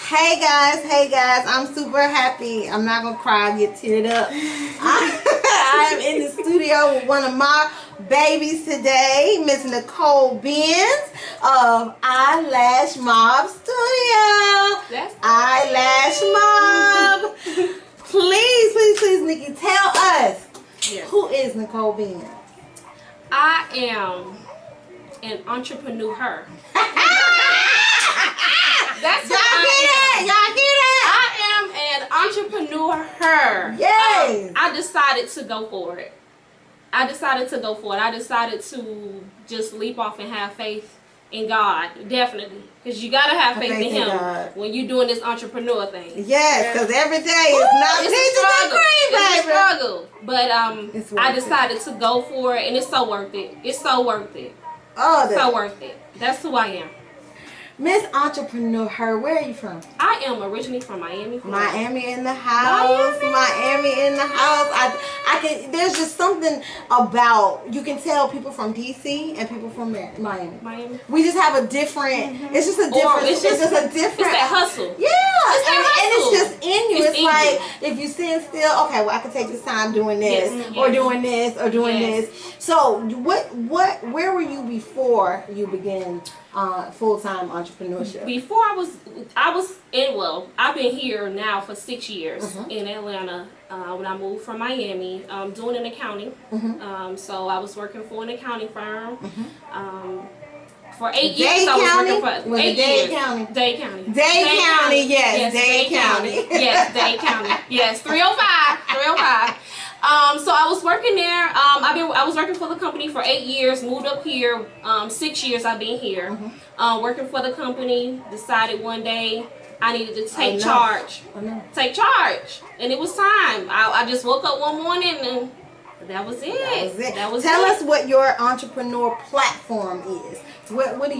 Hey guys, I'm super happy. I'm not gonna cry, I'll get teared up. I am in the studio with one of my babies today, Miss Nicole Benz of ILASHMOB Studio. That's ILASHMOB. Please, Nikki, tell us, who is Nicole Benz? I am an entrepreneur. That's Y'all get it? I am an entrepreneur. Yes. I decided to go for it. I decided to just leap off and have faith in God, definitely. Because you got to have faith in Him when you're doing this entrepreneur thing. Yes, because every day is not it's a struggle. But I decided to go for it, and it's so worth it. It's so worth it. Oh, so worth it. That's who I am. Miss Entrepreneur, where are you from? I am originally from Miami. Miami in the house. Miami in the house. I can. There's just something about, you can tell people from DC and people from Miami. We just have a different. It's just a different. It's just a different. It's that hustle. Yeah, and it's just in you. It's in like you. if you stand still. Okay, well I can take this time doing this or doing this or doing this. So where were you before you began full-time entrepreneurship? Before I was in, I've been here now for 6 years in Atlanta. When I moved from Miami, doing an accounting. So I was working for an accounting firm. For 8 years, I was working for 8 years. Dade County. Dade County, yes. Dade County. Yes, Dade County. Yes, 305. So I was working there. I was working for the company for 8 years. Moved up here. 6 years I've been here, working for the company. Decided one day I needed to take charge. Take charge, and it was time. I just woke up one morning and that was it. Tell us what your entrepreneur platform is. What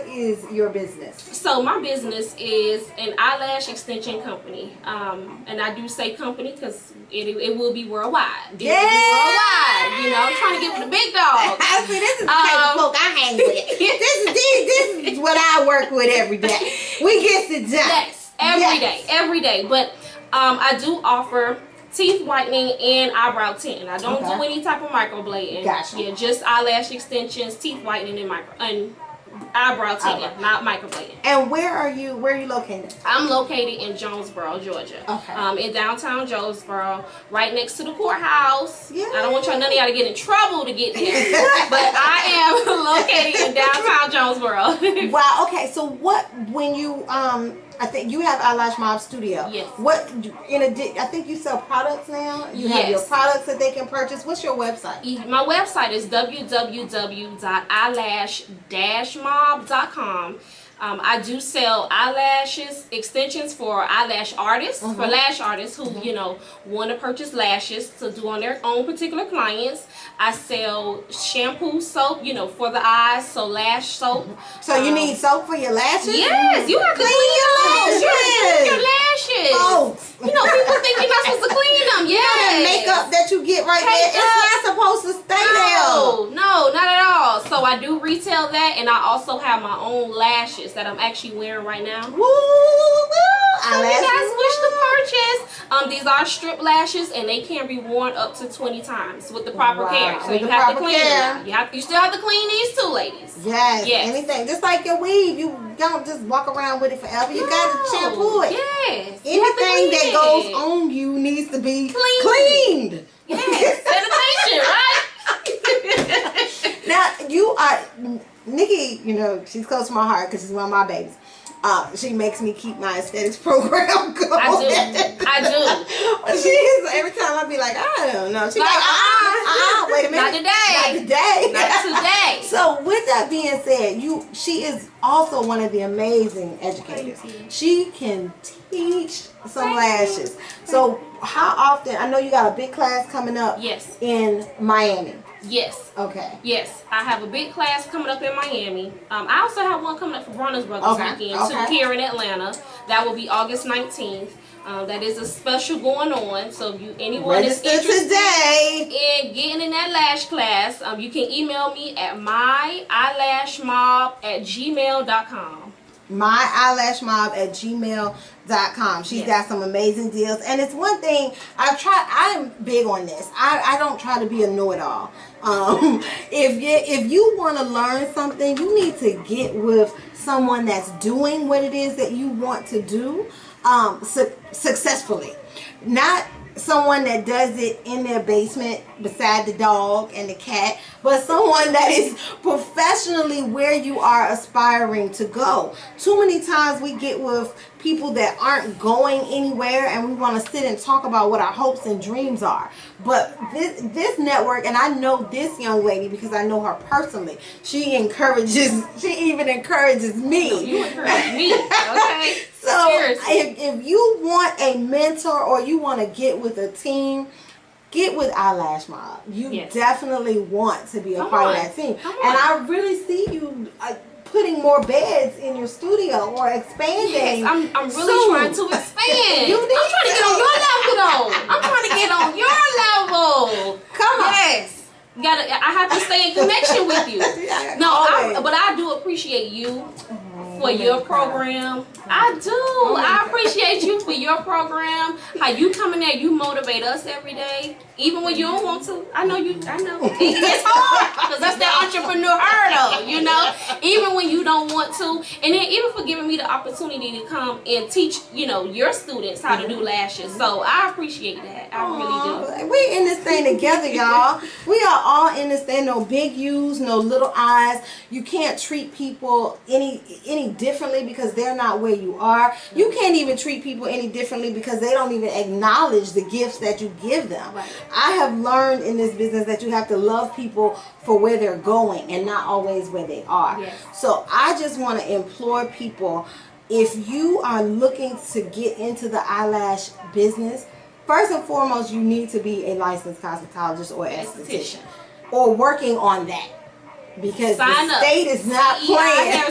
is your business? So my business is an eyelash extension company, and I do say company because it will be worldwide. It will be worldwide. You know, I'm trying to get with the big dog. See, this is the type of folk I hang with. This is what I work with every day. We get it done. Yes, every day. But I do offer teeth whitening and eyebrow tinting. I don't do any type of microblading. Gotcha. Yeah, just eyelash extensions, teeth whitening, and eyebrow tinting, not microblading. And where are you located? I'm located in Jonesboro, Georgia. Okay. In downtown Jonesboro, right next to the courthouse. Yeah. I don't want none of y'all to get in trouble to get there, but I am located in downtown Jonesboro. Wow. Okay. So when you I think you have ILASHMOB Studio. Yes. I think you sell products now. You have your products that they can purchase. What's your website? My website is www.eyelash-mob.com. I do sell eyelashes, extensions for eyelash artists, for lash artists who, want to purchase lashes to do on their own particular clients. I sell shampoo soap, for the eyes, so lash soap. So you need soap for your lashes? Yes, you have to clean your lashes. You have to clean your lashes. Oh. People think you're not supposed to clean them. The makeup that you get right there, it's not supposed to stay there. No, not at all. So I do retail that, and I also have my own lashes that I'm actually wearing right now. Woo! So you guys wish to purchase. These are strip lashes, and they can be worn up to 20 times with the proper care. So you have to clean them. You still have to clean these too, ladies. Yes. Anything, just like your weave, you don't just walk around with it forever. You got to shampoo it. Yes. Anything that goes on you needs to be cleaned. Yes. Sanitation, right? Now you are Nikki. She's close to my heart because she's one of my babies. She makes me keep my aesthetics program going. I do. She is, every time I be like, I don't know. She's like, wait a minute. Not today. So with that being said, she is also one of the amazing educators. She can teach some lashes. So how often, I know you got a big class coming up in Miami. Yes. Okay. Yes, I have a big class coming up in Miami. I also have one coming up for Bronner's Brothers weekend too here in Atlanta. That will be August 19th. That is a special going on. So if anyone is interested in getting in that lash class, you can email me at myeyelashmob@gmail.com. myeyelashmob@gmail.com. She's got some amazing deals, and it's one thing I'm big on this. I don't try to be a know-it-all. If you want to learn something, you need to get with someone that's doing what it is that you want to do successfully, not someone that does it in their basement beside the dog and the cat, but someone that is professionally where you are aspiring to go. Too many times we get with people that aren't going anywhere, and we want to sit and talk about what our hopes and dreams are. But this network, and I know this young lady because I know her personally, she even encourages me. No, you encourage me, okay? So if you want a mentor or you want to get with a team, get with ILASHMOB. You definitely want to be a part of that team. And I really see you putting more beds in your studio or expanding. Yes, I'm really trying to expand. I'm trying to get on your level though. I'm trying to get on your level. Come on. Yes. I have to stay in connection with you. But I do appreciate you for your program. I do. I appreciate you for your program. How you come in there, you motivate us every day, even when you don't want to. I know. It's hard because that's that entrepreneur though, you know. Even when you don't want to, and then even for giving me the opportunity to come and teach, your students how to do lashes. So I appreciate that. I really do. We in this thing together, y'all. We are all in this thing. No big U's, no little I's. You can't treat people any differently because they're not where you are. You can't even treat people any differently because they don't even acknowledge the gifts that you give them. Right. I have learned in this business that you have to love people for where they're going and not always where they are. Yes. So I just want to implore people, if you are looking to get into the eyelash business, first and foremost, you need to be a licensed cosmetologist or esthetician or working on that. Because the state is not playing.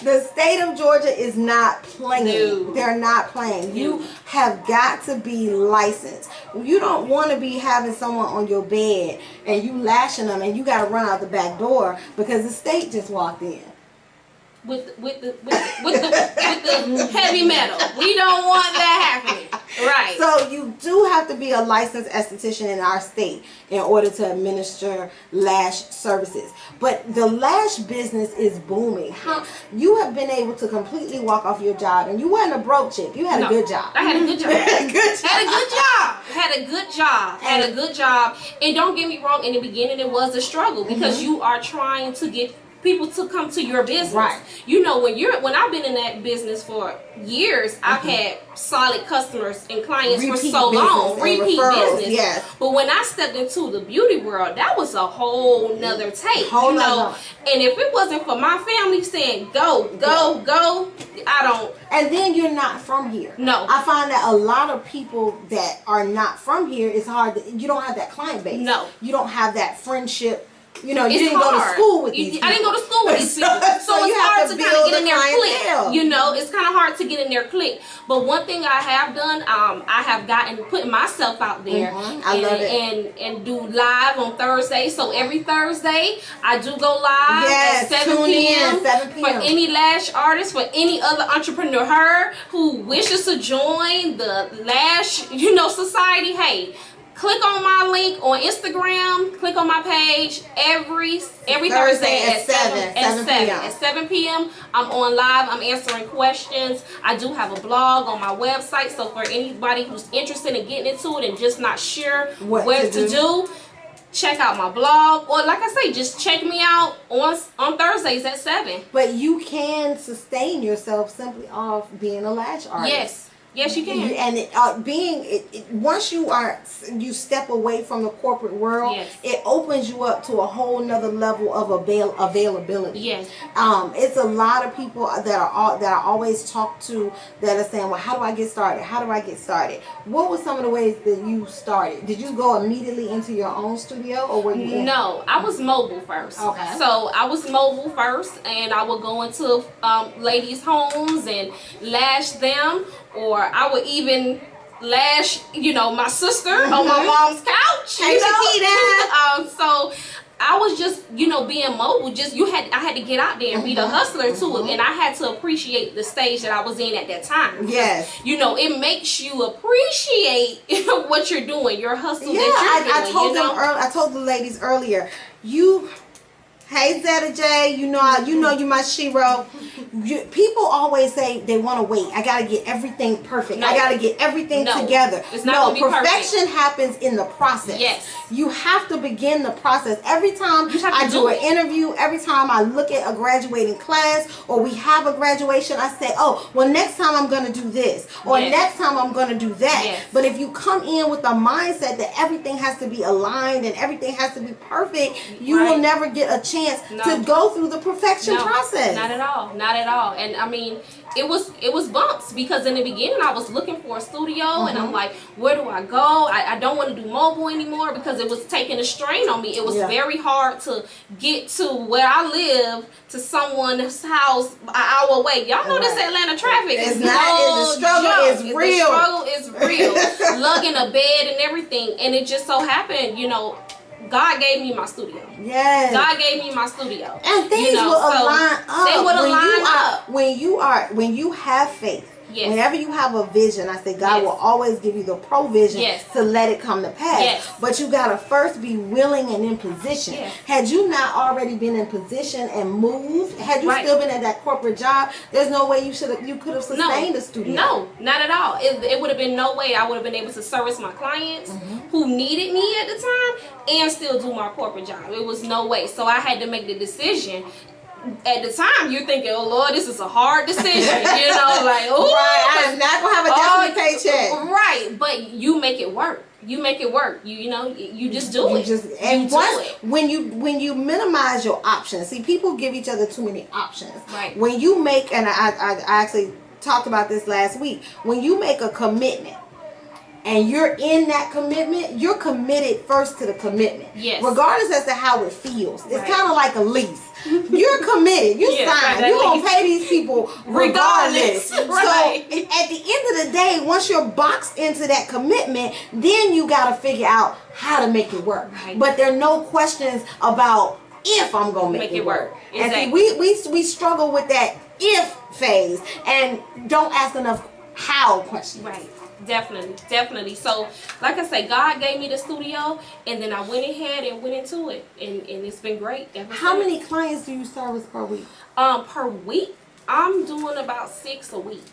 The state of Georgia is not playing. No. They're not playing. You have got to be licensed. You don't want to be having someone on your bed and you lashing them and you got to run out the back door because the state just walked in. With the heavy metal. We don't want that happening. Right. So you do have to be a licensed esthetician in our state in order to administer lash services. But the lash business is booming. You have been able to completely walk off your job, and you weren't a broke chick. You had a good job. I had a good job. Had a good job. And don't get me wrong, in the beginning it was a struggle because you are trying to get people to come to your business. Right. When I've been in that business for years, I've had solid customers and clients for so long. Repeat business. Yes. But when I stepped into the beauty world, that was a whole nother take. And if it wasn't for my family saying go, I don't. And then you're not from here. No. I find that a lot of people that are not from here, it's hard. You don't have that client base. No. You don't have that friendship. You didn't go to school with these people. I didn't go to school with these people. So it's hard to kind of get in their clique. It's kind of hard to get in their clique. But one thing I have done, I have put myself out there. I love it. And do live on Thursday. So every Thursday, I do go live at 7 p.m. For any lash artist, for any other entrepreneur who wishes to join the Lash, society. Hey, click on my link on Instagram. Click on my page every Thursday at 7 p.m. I'm on live. I'm answering questions. I do have a blog on my website. So for anybody who's interested in getting into it and just not sure what to do, check out my blog. Or like I say, just check me out on Thursdays at 7. But you can sustain yourself simply off being a lash artist. Yes. Yes, you can. And once you step away from the corporate world, it opens you up to a whole nother level of availability. Yes. It's a lot of people that I always talk to that are saying, well, how do I get started? How do I get started? What were some of the ways that you started? Did you go immediately into your own studio, or were you? No, I was mobile first. Okay. So I was mobile first, and I would go into ladies' homes and lash them. Or I would even lash, my sister on my mom's couch. Hey, Chiquita. So I was just, you know, being mobile. I had to get out there and be the hustler to it, and I had to appreciate the stage that I was in at that time. Yes, you know, it makes you appreciate what you're doing, your hustle. Yeah, that you're doing. I told the ladies earlier, hey Zeta J, you know you my shero. People always say they want to wait. I gotta get everything perfect. I gotta get everything together. It's not gonna be perfection perfect. happens in the process. Yes, you have to begin the process. Every time I do an interview, every time I look at a graduating class or we have a graduation, I say, oh, well, next time I'm gonna do this, or next time I'm gonna do that. Yes. But if you come in with a mindset that everything has to be aligned and everything has to be perfect, you will never get a chance to go through the perfection process. Not at all. Not at all. And I mean, it was bumps, because in the beginning I was looking for a studio and I'm like, where do I go? I don't want to do mobile anymore because it was taking a strain on me. It was very hard to get to where I live to someone's house an hour away. Y'all know this Atlanta traffic is the struggle is real. The struggle is real. Lugging a bed and everything, and it just so happened, you know, God gave me my studio. Yes. God gave me my studio. And things will align up. They will align up. When you have faith. Yes. Whenever you have a vision, I say God will always give you the provision to let it come to pass. Yes. But you got to first be willing and in position. Yes. Had you not already been in position and moved, had you still been at that corporate job, there's no way you could have sustained a studio. No, not at all. It would have been no way I would have been able to service my clients who needed me at the time and still do my corporate job. It was no way. So I had to make the decision. At the time, you're thinking, oh Lord, this is a hard decision, you know, like, oh, I'm not gonna have a definite paycheck, right? But you make it work. You make it work. You know, you just do it. When you minimize your options, see, people give each other too many options. Right. When you make, and I actually talked about this last week. When you make a commitment, and you're in that commitment, you're committed first to the commitment. Yes. Regardless as to how it feels. It's kind of like a lease. You're committed. You signed. You're going to pay these people regardless. So at the end of the day, once you're boxed into that commitment, then you got to figure out how to make it work. Right. But there are no questions about if I'm going to make it work. Exactly. And see, we struggle with that if phase and don't ask enough how questions. Right. Definitely. So, like I say, God gave me the studio, and then I went ahead and went into it, and it's been great. How many clients do you service per week? Per week, I'm doing about 6 a week.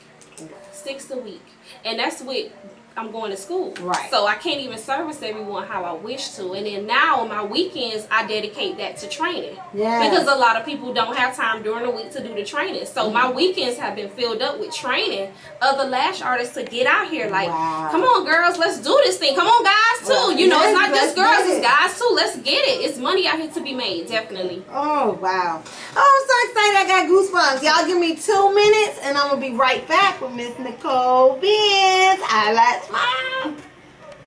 6 a week, and that's with I'm going to school. Right. So I can't even service everyone how I wish to. And then now on my weekends, I dedicate that to training. Yeah. Because a lot of people don't have time during the week to do the training. So my weekends have been filled up with training other lash artists to get out here. Like, come on, girls, let's do this thing. Come on, guys, too. You know, it's not just girls, it's guys, too. Let's get it. It's money out here to be made, definitely. Oh, wow. Oh, I'm so excited. I got goosebumps. Y'all give me 2 minutes, and I'm going to be right back with Miss Nicole Benz. ILASHMOB.